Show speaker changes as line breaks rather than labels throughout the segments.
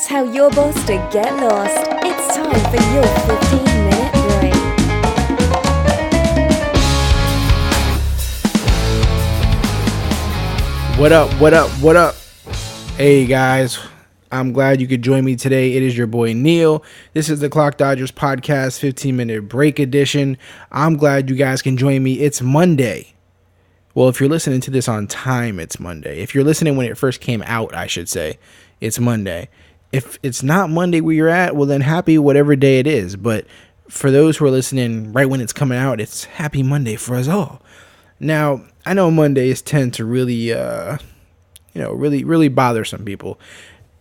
That's how you're supposed to get lost. It's time for your 15-minute break.
What up, what up, what up? Hey guys, I'm glad you could join me today. It is your boy Neil. This is the Clock Dodgers Podcast 15-minute break edition. I'm glad you guys can join me. It's Monday. Well, if you're listening to this on time, it's Monday. If you're listening when it first came out, I should say, it's Monday. If it's not Monday where you're at, well then happy whatever day it is. But for those who are listening right when it's coming out, it's happy Monday for us all. Now, I know Mondays tend to really bother some people.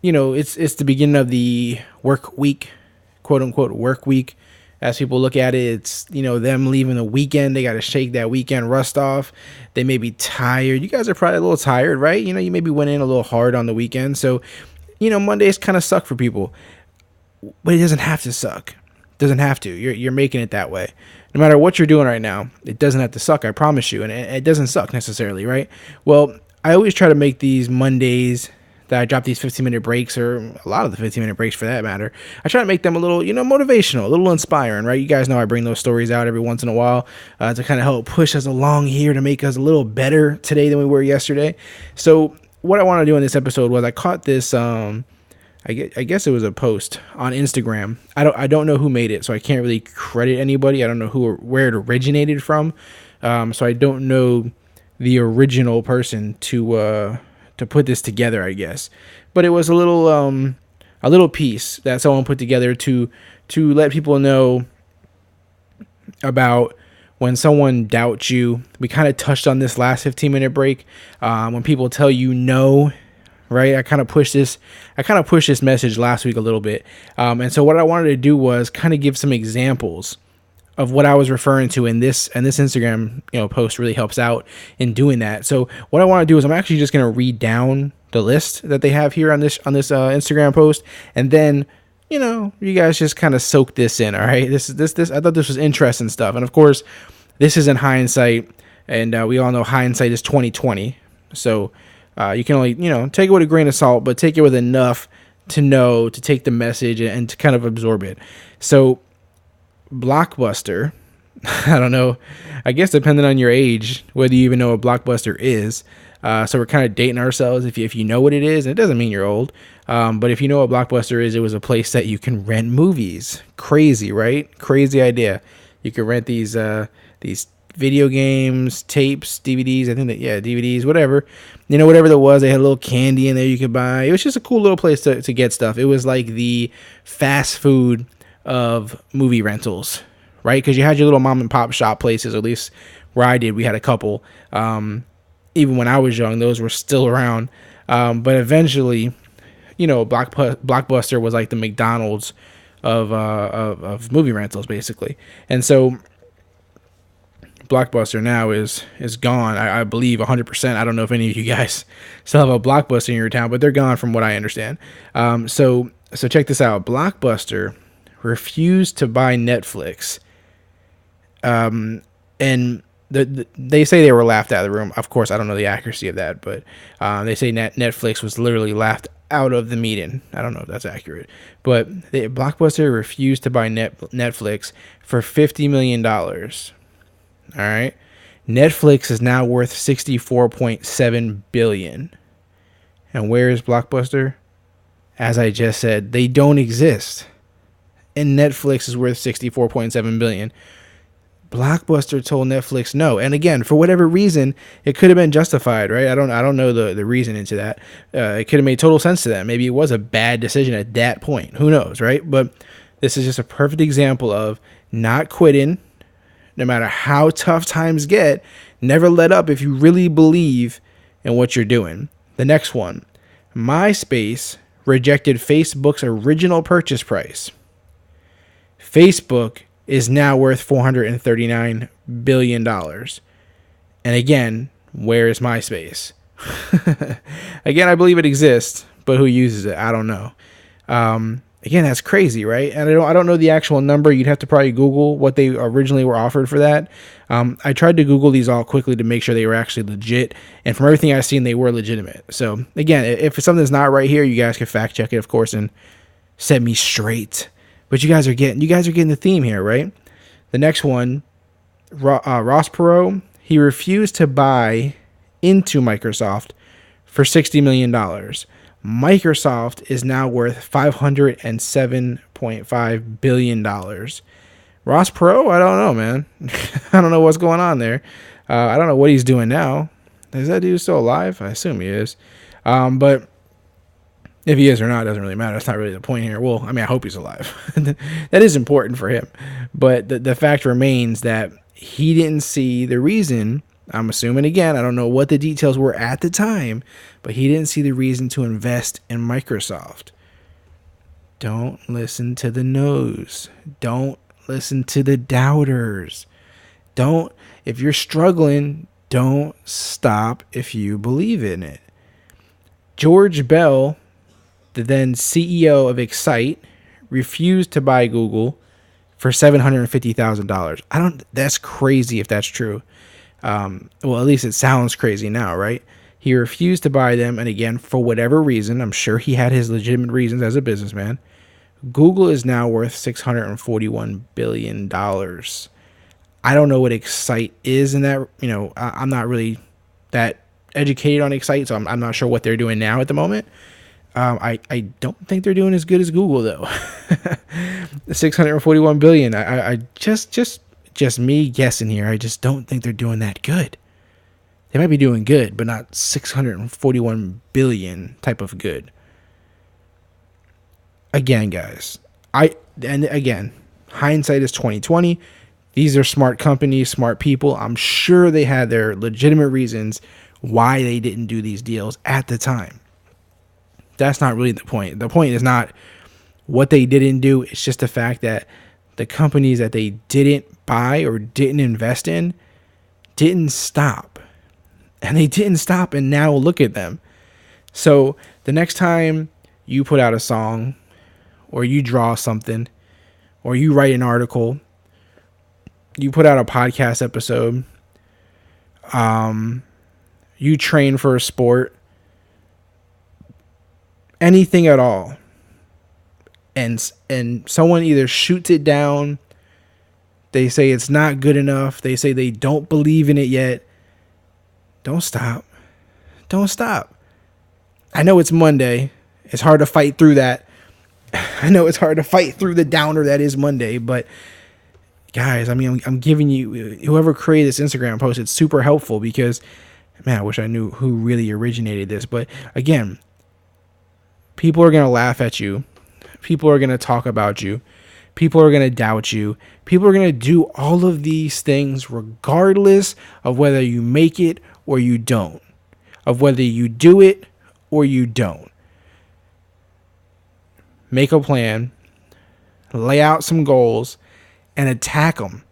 You know, it's the beginning of the work week, quote unquote work week. As people look at it, it's, them leaving the weekend. They got to shake that weekend rust off. They may be tired. You guys are probably a little tired, right? You maybe went in a little hard on the weekend. So, Mondays kind of suck for people. But it doesn't have to suck. It doesn't have to. You're making it that way. No matter what you're doing right now, it doesn't have to suck, I promise you. And it doesn't suck necessarily, right? Well, I always try to make these Mondays that I drop these 15-minute breaks, or a lot of the 15-minute breaks for that matter, I try to make them a little, motivational, a little inspiring, right? You guys know I bring those stories out every once in a while to kind of help push us along here, to make us a little better today than we were yesterday. So what I want to do in this episode was I caught this, I guess it was a post on Instagram. I don't know who made it, so I can't really credit anybody. I don't know who or where it originated from, so I don't know the original person to put this together, I guess. But it was a little piece that someone put together to let people know about when someone doubts you. We kind of touched on this last 15-minute break. When people tell you no, right? I kind of pushed this message last week a little bit. And so what I wanted to do was kind of give some examples of what I was referring to in this, and this Instagram, post really helps out in doing that. So what I want to do is I'm actually just going to read down the list that they have here on this Instagram post, and then, you guys just kind of soak this in. All right. This I thought this was interesting stuff. And of course, this is in hindsight, and we all know hindsight is 2020. So you can only, take it with a grain of salt, but take it with enough to take the message and to kind of absorb it. So Blockbuster, I don't know, I guess depending on your age, whether you even know what Blockbuster is. So we're kind of dating ourselves if you know what it is. And it doesn't mean you're old. But if you know what Blockbuster is, it was a place that you can rent movies. Crazy, right? Crazy idea. You could rent these video games, tapes, DVDs. I think DVDs, whatever. Whatever there was, they had a little candy in there you could buy. It was just a cool little place to get stuff. It was like the fast food of movie rentals, right? Because you had your little mom and pop shop places, at least where I did. We had a couple. Even when I was young, those were still around. But eventually, Blockbuster was like the McDonald's of movie rentals, basically. And so Blockbuster now is gone, I believe 100%. I don't know if any of you guys still have a Blockbuster in your town, but they're gone from what I understand. So check this out. Blockbuster refused to buy Netflix. And they say they were laughed out of the room. Of course, I don't know the accuracy of that, but they say Netflix was literally laughed out of the meeting. I don't know if that's accurate, but Blockbuster refused to buy Netflix for $50 million. All right. Netflix is now worth $64.7 billion. And where is Blockbuster? As I just said, they don't exist. And Netflix is worth $64.7 billion. Blockbuster told Netflix no. And again, for whatever reason, it could have been justified, right? I don't know the reason into that. It could have made total sense to them. Maybe it was a bad decision at that point. Who knows, right? But this is just a perfect example of not quitting, no matter how tough times get. Never let up if you really believe in what you're doing. The next one, MySpace rejected Facebook's original purchase price. Facebook is now worth $439 billion. And again, where is MySpace? Again, I believe it exists, but who uses it? I don't know. Again, that's crazy, right? And I don't know the actual number. You'd have to probably Google what they originally were offered for that. I tried to Google these all quickly to make sure they were actually legit, and from everything I've seen, they were legitimate. So again, if something's not right here, you guys can fact check it, of course, and set me straight. But you guys are getting the theme here, right? The next one, Ross Perot, he refused to buy into Microsoft for $60 million. Microsoft is now worth $507.5 billion. Ross Perot, I don't know, man. I don't know what's going on there. I don't know what he's doing now. Is that dude still alive? I assume he is. But if he is or not, it doesn't really matter. That's not really the point here. Well, I mean, I hope he's alive. That is important for him. But the fact remains that he didn't see the reason. I'm assuming, again, I don't know what the details were at the time, but he didn't see the reason to invest in Microsoft. Don't listen to the no's. Don't listen to the doubters. If you're struggling, don't stop if you believe in it. George Bell, the then CEO of Hindsight, refused to buy Google for $750,000. That's crazy if that's true. Well, at least it sounds crazy now, right? He refused to buy them. And again, for whatever reason, I'm sure he had his legitimate reasons as a businessman. Google is now worth $641 billion. I don't know what Excite is in that, I'm not really that educated on Excite, so I'm not sure what they're doing now at the moment. I don't think they're doing as good as Google though. The $641 billion. I just me guessing here. I just don't think they're doing that good. They might be doing good, but not 641 billion type of good. Again, guys, hindsight is 2020. These are smart companies, smart people. I'm sure they had their legitimate reasons why they didn't do these deals at the time. That's not really the point. The point is not what they didn't do. It's just the fact that the companies that they didn't buy or didn't invest in didn't stop. And they didn't stop, and now look at them. So the next time you put out a song or you draw something or you write an article, you put out a podcast episode, you train for a sport, anything at all, and someone either shoots it down, they say it's not good enough, they say they don't believe in it yet, don't stop. I know it's Monday. It's hard to fight through that. I know it's hard to fight through the downer that is Monday, but guys, I mean, I'm giving you, whoever created this Instagram post, it's super helpful because, man, I wish I knew who really originated this. But again, people are going to laugh at you. People are going to talk about you. People are going to doubt you. People are going to do all of these things regardless of whether you make it or you don't, of whether you do it or you don't. Make a plan, lay out some goals, and attack them.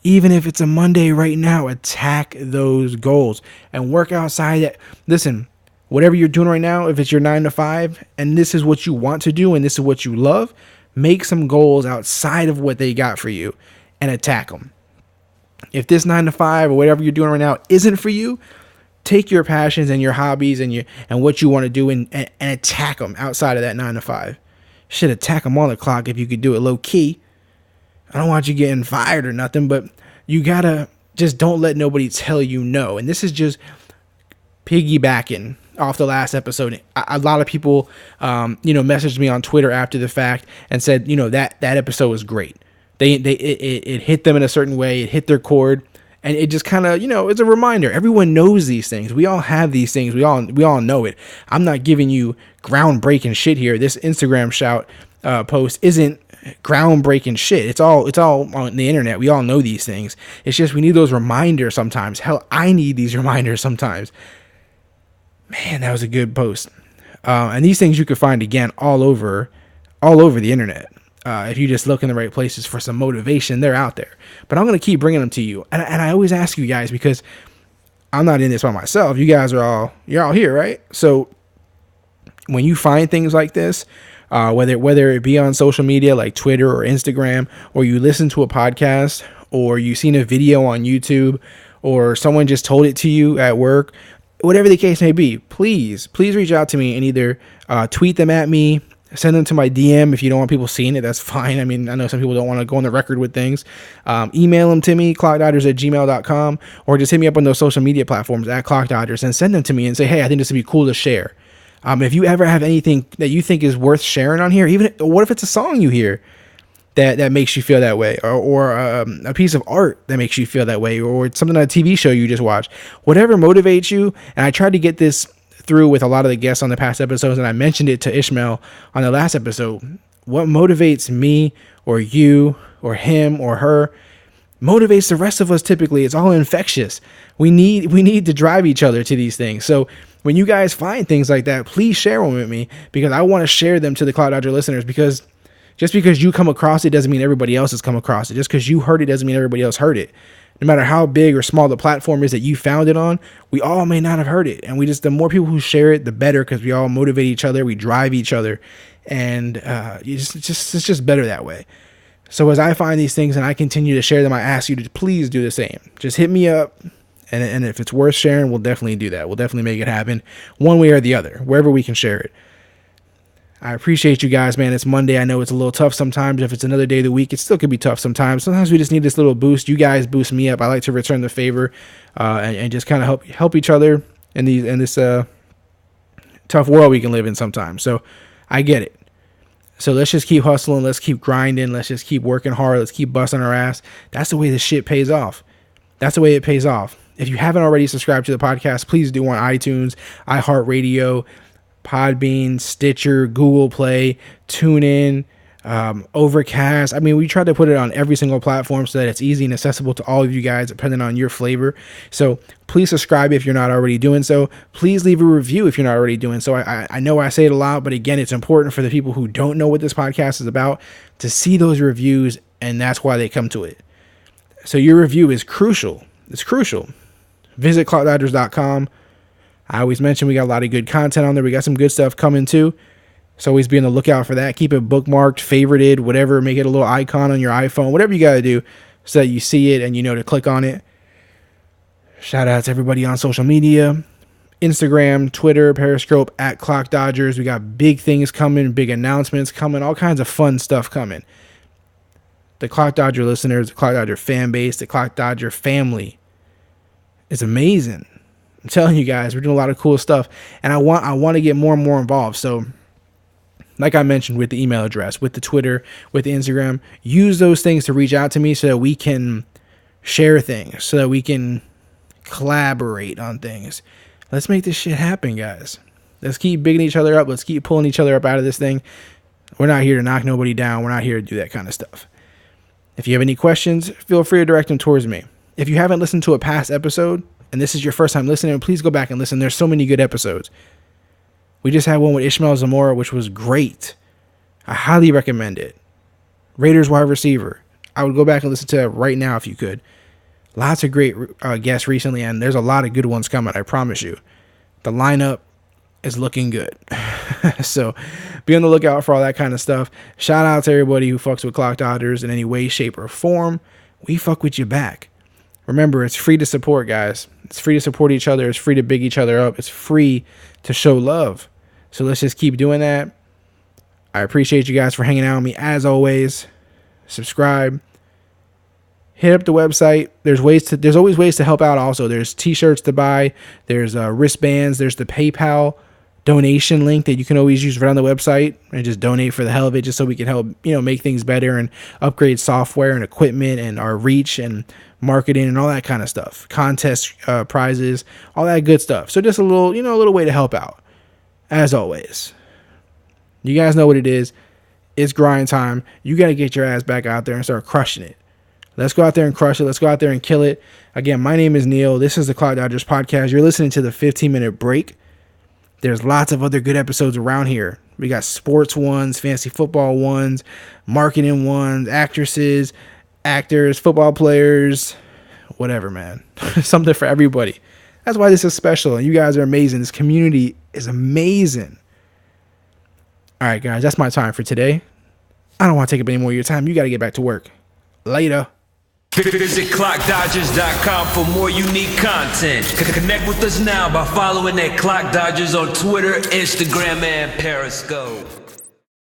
Even if it's a Monday right now, attack those goals and work outside that. Listen, whatever you're doing right now, if it's your 9 to 5 and this is what you want to do and this is what you love, make some goals outside of what they got for you and attack them. If this 9 to 5 or whatever you're doing right now isn't for you, take your passions and your hobbies and what you want to do and attack them outside of that 9 to 5. Should attack them on the clock if you could do it low key. I don't want you getting fired or nothing, but you gotta just don't let nobody tell you no. And this is just piggybacking off the last episode. A lot of people, messaged me on Twitter after the fact and said, that episode was great. It hit them in a certain way. It hit their chord, and it just kind of, it's a reminder. Everyone knows these things. We all have these things. We all know it. I'm not giving you groundbreaking shit here. This Instagram shout post isn't groundbreaking shit. It's all on the internet. We all know these things. It's just we need those reminders sometimes. Hell, I need these reminders sometimes. Man, that was a good post. And these things you can find again all over the internet. If you just look in the right places for some motivation, they're out there. But I'm going to keep bringing them to you. And I always ask you guys, because I'm not in this by myself. You guys you're all here, right? So when you find things like this, whether it be on social media like Twitter or Instagram, or you listen to a podcast, or you've seen a video on YouTube, or someone just told it to you at work, whatever the case may be, please reach out to me and either tweet them at me, send them to my DM. If you don't want people seeing it, that's fine. I mean, I know some people don't want to go on the record with things. Email them to me, clockdodgers@gmail.com, or just hit me up on those social media platforms at clockdodgers and send them to me and say, hey, I think this would be cool to share. If you ever have anything that you think is worth sharing on here, even what if it's a song you hear that makes you feel that way, or a piece of art that makes you feel that way, or something on a TV show you just watched, whatever motivates you. And I tried to get this through with a lot of the guests on the past episodes, and I mentioned it to Ishmael on the last episode. What motivates me or you or him or her motivates the rest of us. Typically, it's all infectious. We need to drive each other to these things. So when you guys find things like that, please share them with me, because I want to share them to the Clock Dodger listeners. Because just because you come across it doesn't mean everybody else has come across it. Just because you heard it doesn't mean everybody else heard it. No matter how big or small the platform is that you found it on, we all may not have heard it. And the more people who share it, the better, because we all motivate each other, we drive each other, and it's just better that way. So as I find these things and I continue to share them, I ask you to please do the same. Just hit me up, and if it's worth sharing, we'll definitely do that. We'll definitely make it happen one way or the other, wherever we can share it. I appreciate you guys, man. It's Monday. I know it's a little tough sometimes. If it's another day of the week, it still could be tough sometimes. Sometimes we just need this little boost. You guys boost me up. I like to return the favor and just kind of help each other in this tough world we can live in sometimes. So I get it. So let's just keep hustling. Let's keep grinding. Let's just keep working hard. Let's keep busting our ass. That's the way this shit pays off. That's the way it pays off. If you haven't already subscribed to the podcast, please do on iTunes, iHeartRadio, Podbean, Stitcher, Google Play, TuneIn, Overcast. I mean, we try to put it on every single platform so that it's easy and accessible to all of you guys, depending on your flavor. So please subscribe if you're not already doing so. Please leave a review if you're not already doing so. I know I say it a lot, but again, it's important for the people who don't know what this podcast is about to see those reviews, and that's why they come to it. So your review is crucial. It's crucial. Visit clockdodgers.com. I always mention we got a lot of good content on there. We got some good stuff coming too. So always be on the lookout for that. Keep it bookmarked, favorited, whatever. Make it a little icon on your iPhone, whatever you got to do so that you see it and you know to click on it. Shout out to everybody on social media. Instagram, Twitter, Periscope, at Clock Dodgers. We got big things coming, big announcements coming, all kinds of fun stuff coming. The Clock Dodger listeners, the Clock Dodger fan base, the Clock Dodger family is amazing. I'm telling you guys, we're doing a lot of cool stuff, and I want to get more and more involved. So like I mentioned, with the email address, with the Twitter, with the Instagram, use those things to reach out to me so that we can share things, so that we can collaborate on things. Let's make this shit happen, guys. Let's keep bigging each other up. Let's keep pulling each other up out of this thing. We're not here to knock nobody down. We're not here to do that kind of stuff. If you have any questions, feel free to direct them towards me. If you haven't listened to a past episode, and this is your first time listening, please go back and listen. There's so many good episodes. We just had one with Ishmael Zamora, which was great. I highly recommend it. Raiders wide receiver. I would go back and listen to it right now if you could. Lots of great guests recently, and there's a lot of good ones coming, I promise you. The lineup is looking good. So be on the lookout for all that kind of stuff. Shout out to everybody who fucks with Clock Dodgers in any way, shape, or form. We fuck with you back. Remember, it's free to support, guys. It's free to support each other. It's free to big each other up. It's free to show love. So let's just keep doing that. I appreciate you guys for hanging out with me. As always, subscribe. Hit up the website. There's always ways to help out also. There's t-shirts to buy. There's wristbands. There's the PayPal donation link that you can always use right on the website and just donate for the hell of it, just so we can help, make things better and upgrade software and equipment and our reach and marketing and all that kind of stuff. Contest prizes, all that good stuff. So just a little way to help out. As always, you guys know what it is. It's grind time. You got to get your ass back out there and start crushing it. Let's go out there and crush it. Let's go out there and kill it. Again, my name is Neil. This is the Clock Dodgers podcast. You're listening to the 15-minute break. There's lots of other good episodes around here. We got sports ones, fantasy football ones, marketing ones, actresses, actors, football players, whatever, man. Something for everybody. That's why this is special, and you guys are amazing. This community is amazing. All right, guys, that's my time for today. I don't want to take up any more of your time. You got to get back to work. Later.
Visit ClockDodgers.com for more unique content. Connect with us now by following at Clock Dodgers on Twitter, Instagram, and Periscope.